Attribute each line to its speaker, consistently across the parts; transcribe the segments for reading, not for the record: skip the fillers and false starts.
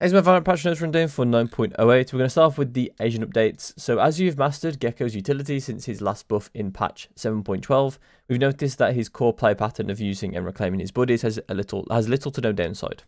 Speaker 1: Here's my final patch notes rundown for 9.08. We're going to start off with the Asian updates. So as you've mastered Gekko's utility since his last buff in patch 7.12, we've noticed that his core play pattern of using and reclaiming his buddies has little to no downside.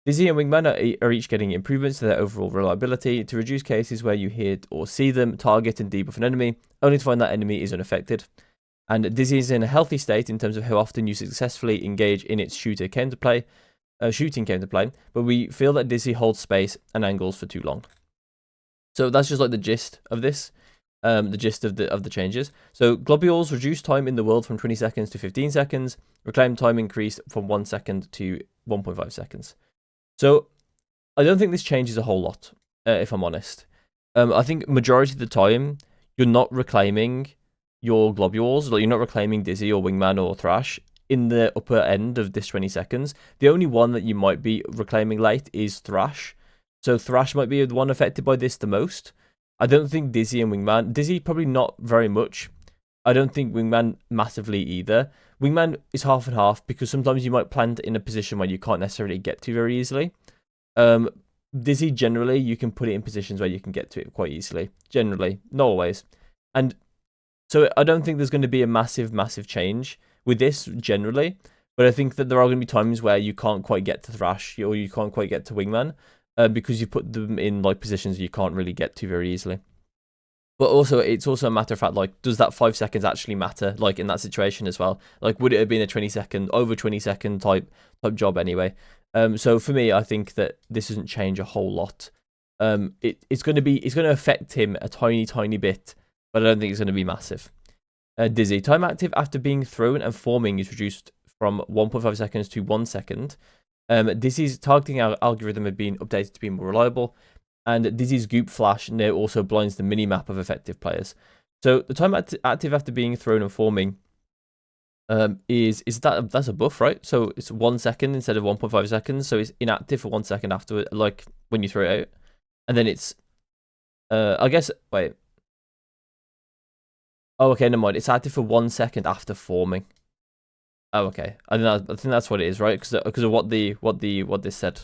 Speaker 1: Dizzy and Wingman are each getting improvements to their overall reliability to reduce cases where you hit or see them, target and debuff an enemy, only to find that enemy is unaffected. And Dizzy is in a healthy state in terms of how often you successfully engage in its shooting counterplay, but we feel that Dizzy holds space and angles for too long. So that's just like the gist of this, the gist of the changes. So globules reduce time in the world from 20 seconds to 15 seconds, reclaim time increased from 1 second to 1.5 seconds. So I don't think this changes a whole lot, if I'm honest. I think majority of the time you're not reclaiming your globules, like you're not reclaiming Dizzy or Wingman or Thrash in the upper end of this 20 seconds. The only one that you might be reclaiming late is Thrash. So Thrash might be the one affected by this the most. I don't think Dizzy and Wingman, Dizzy probably not very much. I don't think Wingman massively either. Wingman is half and half because sometimes you might plant in a position where you can't necessarily get to very easily. Dizzy, generally, you can put it in positions where you can get to it quite easily. Generally, not always. And so I don't think there's going to be a massive change with this generally. But I think that there are going to be times where you can't quite get to Thrash or you can't quite get to Wingman because you put them in like positions you can't really get to very easily. But also, it's also a matter of fact, like, does that 5 seconds actually matter, like, in that situation as well? Like, would it have been a over 20 second type job anyway? So for me, I think that this doesn't change a whole lot. It's going to affect him a tiny bit, but I don't think it's going to be massive. Dizzy, time active after being thrown and forming is reduced from 1.5 seconds to 1 second. Dizzy's targeting algorithm had been updated to be more reliable. And Dizzy's Goop Flash now also blinds the mini-map of effective players. So the time active after being thrown and forming that's a buff, right? So it's 1 second instead of 1.5 seconds. So it's inactive for 1 second after, like when you throw it out, and then it's I guess wait. Oh, okay, never mind. It's active for 1 second after forming. Oh, okay. I think that's what it is, right? Because of what this said.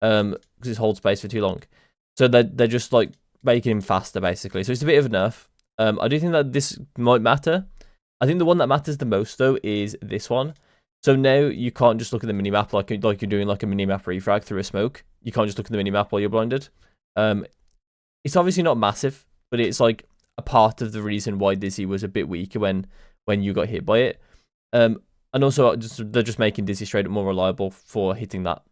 Speaker 1: Because it's hold space for too long. So they're just like making him faster, basically. So it's a bit of a nerf. I do think that this might matter. I think the one that matters the most, though, is this one. So now you can't just look at the minimap like you're doing like a minimap refrag through a smoke. You can't just look at the minimap while you're blinded. It's obviously not massive, but it's like a part of the reason why Dizzy was a bit weaker when you got hit by it. And also, they're just making Dizzy straight up more reliable for hitting that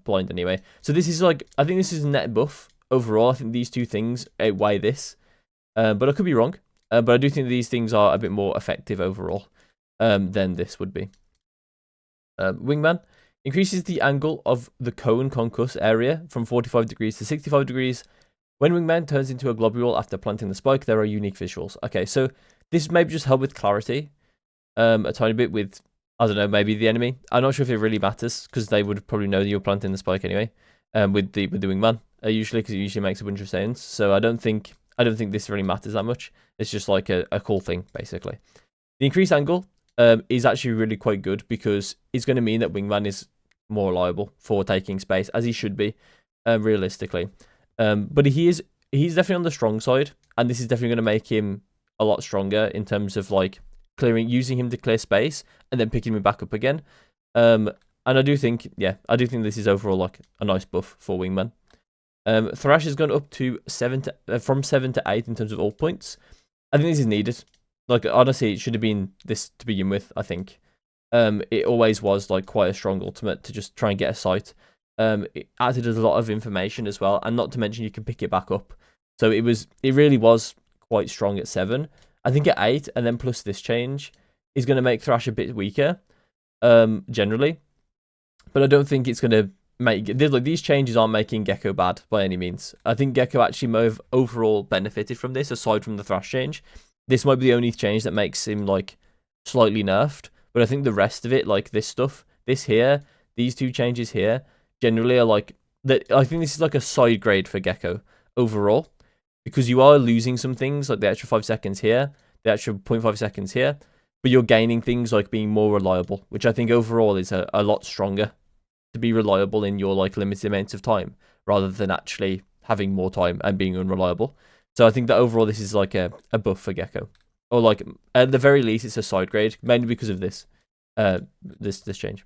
Speaker 1: blind anyway. So this is like, I think this is a net buff overall. I think these two things outweigh this. But I could be wrong. But I do think these things are a bit more effective overall than this would be. Wingman increases the angle of the cone concuss area from 45 degrees to 65 degrees. When Wingman turns into a globule after planting the spike, there are unique visuals. Okay, so this maybe just help with clarity a tiny bit with, I don't know, maybe the enemy. I'm not sure if it really matters because they would probably know that you're planting the spike anyway. With the Wingman usually, because it usually makes a bunch of sounds. So I don't think this really matters that much. It's just like a cool thing basically. The increased angle is actually really quite good because it's going to mean that Wingman is more reliable for taking space as he should be, realistically. But he's definitely on the strong side, and this is definitely going to make him a lot stronger in terms of like using him to clear space and then picking him back up again. And I do think this is overall like a nice buff for Wingman. Thrash has gone up to from 7 to 8 in terms of ult points. I think this is needed. Like honestly, it should have been this to begin with. I think it always was like quite a strong ultimate to just try and get a sight. It added a lot of information as well, and not to mention you can pick it back up. So it really was quite strong at 7. I think at 8, and then plus this change is going to make Thrash a bit weaker, generally. But I don't think it's going to make these changes aren't making Gekko bad by any means. I think Gekko actually might have overall benefited from this, aside from the Thrash change. This might be the only change that makes him like slightly nerfed. But I think the rest of it, like this stuff, this here, these two changes here, generally are like that. I think this is like a side grade for Gekko overall, because you are losing some things like the extra 5 seconds here, the extra 0.5 seconds here, but you're gaining things like being more reliable, which I think overall is a lot stronger to be reliable in your like limited amounts of time, rather than actually having more time and being unreliable. So I think that overall this is like a buff for Gekko, or like at the very least it's a side grade, mainly because of this this change.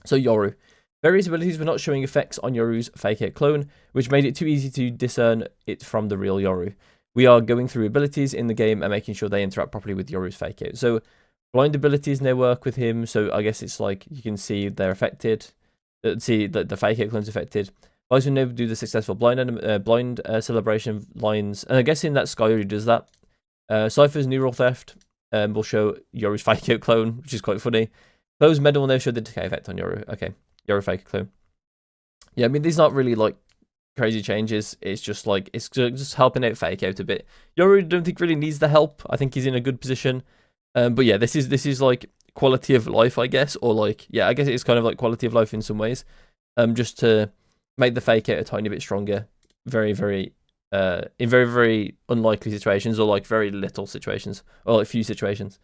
Speaker 1: So Yoru. Various abilities were not showing effects on Yoru's fake out clone, which made it too easy to discern it from the real Yoru. We are going through abilities in the game and making sure they interact properly with Yoru's fake out. So blind abilities now work with him, so I guess it's like you can see they're affected, see that the fake out clone's affected. Guys who never do the successful blind celebration lines, and I guess in that Skyryu does that. Cypher's neural theft will show Yoru's fake out clone, which is quite funny. Close medal will now show the decay effect on Yoru. Okay. You're a fake clone. Yeah, I mean, these aren't really like crazy changes. It's just like, it's just helping out fake out a bit. Yoru don't think really needs the help. I think he's in a good position. But yeah, this is like quality of life, I guess, or like, yeah, I guess it's kind of like quality of life in some ways. Just to make the fake out a tiny bit stronger. In very, very unlikely situations, or like very little situations, or like few situations.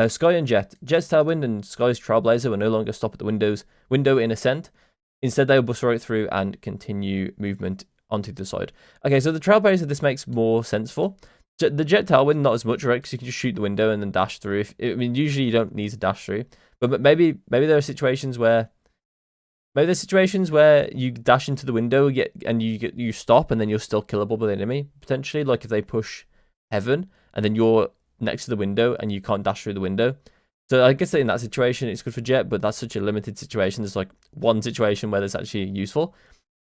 Speaker 1: Sky and Jet. Jet's Tailwind and Sky's Trailblazer will no longer stop at the window in ascent. Instead, they will bust right through and continue movement onto the side. Okay, so the Trailblazer, this makes more sense for. The Jet Tailwind, not as much, right? Because you can just shoot the window and then dash through. I mean, usually you don't need to dash through. But maybe there are situations where... Maybe there's situations where you dash into the window and you stop and then you're still killable by the enemy, potentially. Like if they push Heaven and then you're next to the window and you can't dash through the window. So I guess that in that situation it's good for Jet, but that's such a limited situation. There's like one situation where that's actually useful,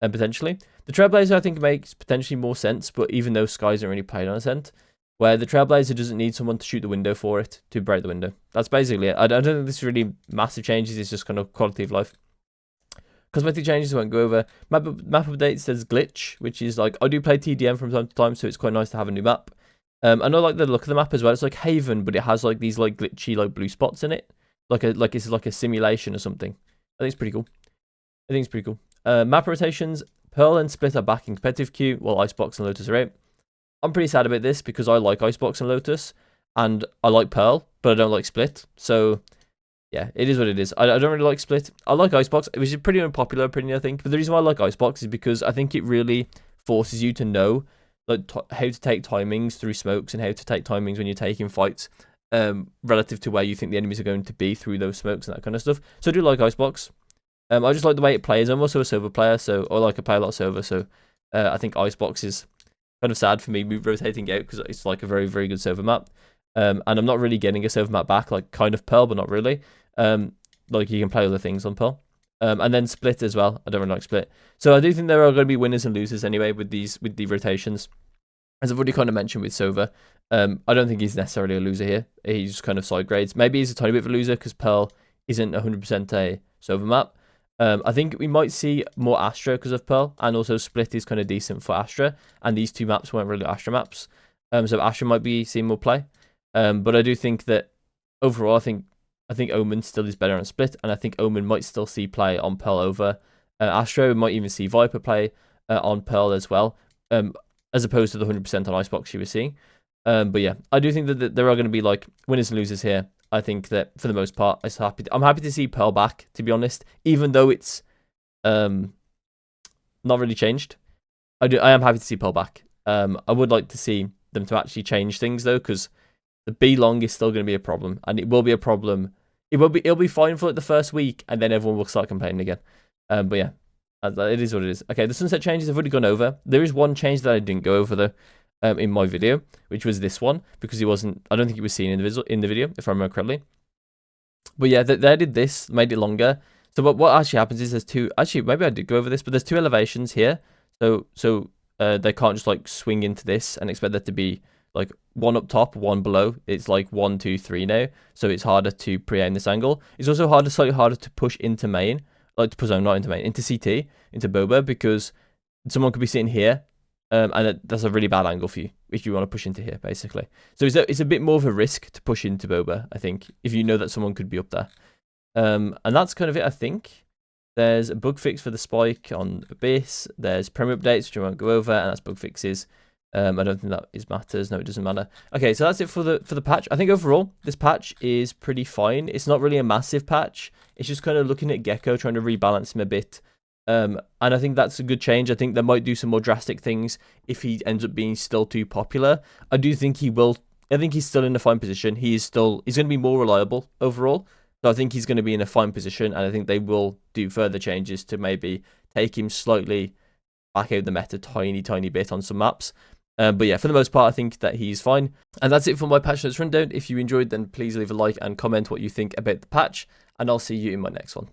Speaker 1: and potentially the Trailblazer I think makes potentially more sense. But even though Skies don't really play on ascent, where the Trailblazer doesn't need someone to shoot the window for it to break the window. That's basically it. I don't think this is really massive changes. It's just kind of quality of life. Cosmetic changes I won't go over. Map updates says glitch, which is like I do play TDM from time to time, so it's quite nice to have a new map. And I like the look of the map as well. It's like Haven, but it has like these like glitchy like blue spots in it, like it's like a simulation or something. I think it's pretty cool. Map rotations. Pearl and Split are back in competitive queue, while Icebox and Lotus are out. I'm pretty sad about this because I like Icebox and Lotus, and I like Pearl, but I don't like Split. So yeah, it is what it is. I don't really like Split. I like Icebox, which is pretty unpopular opinion, I think. But the reason why I like Icebox is because I think it really forces you to know like how to take timings through smokes and how to take timings when you're taking fights, relative to where you think the enemies are going to be through those smokes and that kind of stuff. So I do like Icebox. I just like the way it plays. I'm also a Silver player, so I like to play a lot of Silver. So I think Icebox is kind of sad for me rotating out because it's like a very, very good Silver map. And I'm not really getting a Silver map back, like kind of Pearl, but not really. Like you can play other things on Pearl. And then Split as well. I don't really like Split. So I do think there are going to be winners and losers anyway with the rotations. As I've already kind of mentioned with Silver, I don't think he's necessarily a loser here. He's just kind of side grades. Maybe he's a tiny bit of a loser because Pearl isn't 100% a Silver map. I think we might see more Astra because of Pearl, and also Split is kind of decent for Astra, and these two maps weren't really Astra maps. So Astra might be seeing more play. But I do think that overall, I think Omen still is better on Split, and I think Omen might still see play on Pearl over Astra. We might even see Viper play on Pearl as well, as opposed to the 100% on Icebox you were seeing. But yeah, I do think that there are going to be like winners and losers here. I think that for the most part, I'm happy to see Pearl back, to be honest, even though it's not really changed. I am happy to see Pearl back. I would like to see them to actually change things though, because the B long is still going to be a problem, and it will be a problem. It'll be fine for like the first week, and then everyone will start complaining again. But yeah, it is what it is. Okay, the sunset changes I've already gone over. There is one change that I didn't go over though, in my video, which was this one, because he wasn't. I don't think he was seen in the video, if I remember correctly. But yeah, they did this, made it longer. So what actually happens is there's two. Actually, maybe I did go over this, but there's two elevations here. So they can't just like swing into this and expect there to be like one up top, one below. It's like 1, 2, 3 now. So it's harder to pre-aim this angle. It's also slightly harder to push into main, like to push not into main, into CT, into Boba, because someone could be sitting here, and that's a really bad angle for you if you want to push into here, basically. So it's a bit more of a risk to push into Boba, I think, if you know that someone could be up there. And that's kind of it, I think. There's a bug fix for the spike on Abyss. There's Premier updates, which I won't go over, and that's bug fixes. I don't think that matters. No, it doesn't matter. Okay, so that's it for the patch. I think overall this patch is pretty fine. It's not really a massive patch. It's just kind of looking at Gekko, trying to rebalance him a bit. And I think that's a good change. I think they might do some more drastic things if he ends up being still too popular. I do think he will. I think he's still in a fine position. He's going to be more reliable overall. So I think he's going to be in a fine position, and I think they will do further changes to maybe take him slightly back out the meta tiny bit on some maps. But yeah, for the most part, I think that he's fine. And that's it for my patch notes rundown. If you enjoyed, then please leave a like and comment what you think about the patch, and I'll see you in my next one.